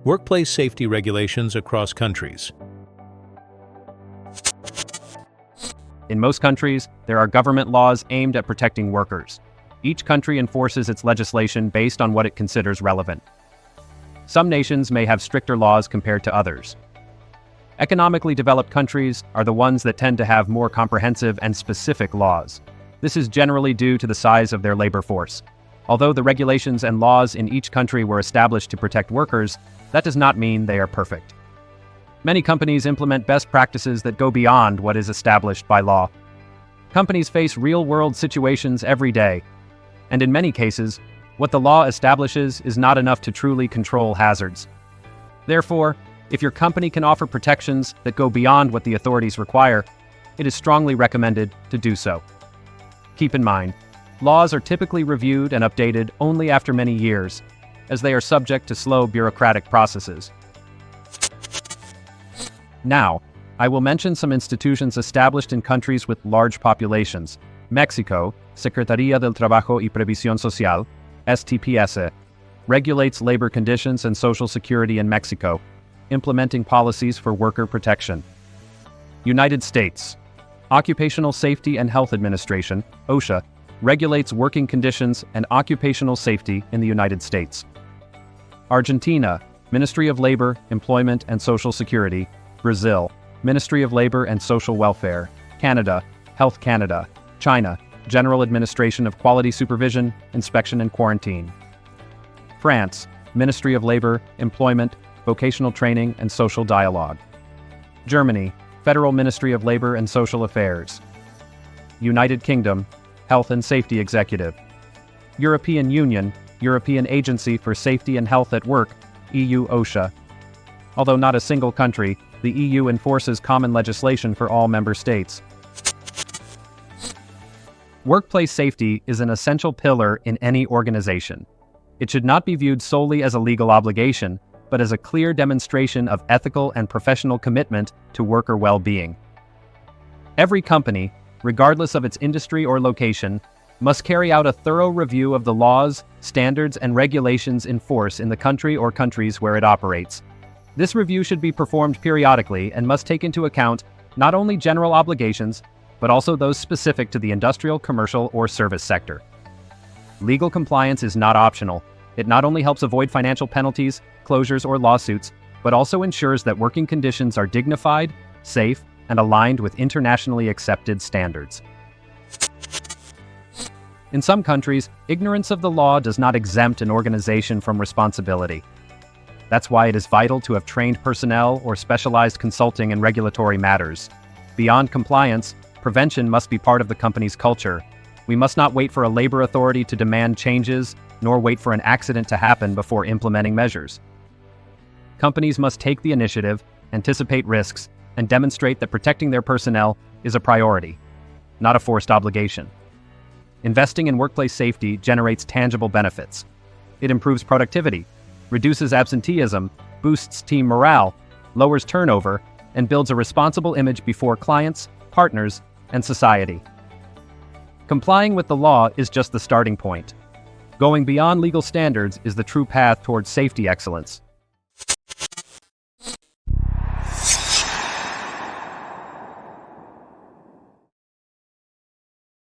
Workplace safety regulations across countries. In most countries, there are government laws aimed at protecting workers. Each country enforces its legislation based on what it considers relevant. Some nations may have stricter laws compared to others. Economically developed countries are the ones that tend to have more comprehensive and specific laws. This is generally due to the size of their labor force. Although the regulations and laws in each country were established to protect workers, that does not mean they are perfect. Many companies implement best practices that go beyond what is established by law. Companies face real-world situations every day, and in many cases, what the law establishes is not enough to truly control hazards. Therefore, if your company can offer protections that go beyond what the authorities require, it is strongly recommended to do so. Keep in mind, laws are typically reviewed and updated only after many years, as they are subject to slow bureaucratic processes. Now, I will mention some institutions established in countries with large populations. Mexico, Secretaría del Trabajo y Previsión Social, STPS, regulates labor conditions and social security in Mexico, implementing policies for worker protection. United States, Occupational Safety and Health Administration, OSHA, regulates working conditions and occupational safety in the United States. Argentina, Ministry of Labor, Employment and Social Security. Brazil, Ministry of Labor and Social Welfare. Canada, Health Canada. China, General Administration of Quality Supervision, Inspection and Quarantine. France, Ministry of Labor, Employment, Vocational Training and Social Dialogue. Germany, Federal Ministry of Labor and Social Affairs. United Kingdom, Health and Safety Executive. European Union, European Agency for Safety and Health at Work, EU OSHA. Although not a single country, the EU enforces common legislation for all member states. Workplace safety is an essential pillar in any organization. It should not be viewed solely as a legal obligation, but as a clear demonstration of ethical and professional commitment to worker well-being. Every company, regardless of its industry or location, must carry out a thorough review of the laws, standards, and regulations in force in the country or countries where it operates. This review should be performed periodically and must take into account not only general obligations, but also those specific to the industrial, commercial, or service sector. Legal compliance is not optional. It not only helps avoid financial penalties, closures, or lawsuits, but also ensures that working conditions are dignified, safe, and aligned with internationally accepted standards. In some countries, ignorance of the law does not exempt an organization from responsibility. That's why it is vital to have trained personnel or specialized consulting in regulatory matters. Beyond compliance, prevention must be part of the company's culture. We must not wait for a labor authority to demand changes, nor wait for an accident to happen before implementing measures. Companies must take the initiative, anticipate risks, and demonstrate that protecting their personnel is a priority, not a forced obligation. Investing in workplace safety generates tangible benefits. It improves productivity, reduces absenteeism, boosts team morale, lowers turnover, and builds a responsible image before clients, partners, and society. Complying with the law is just the starting point. Going beyond legal standards is the true path towards safety excellence.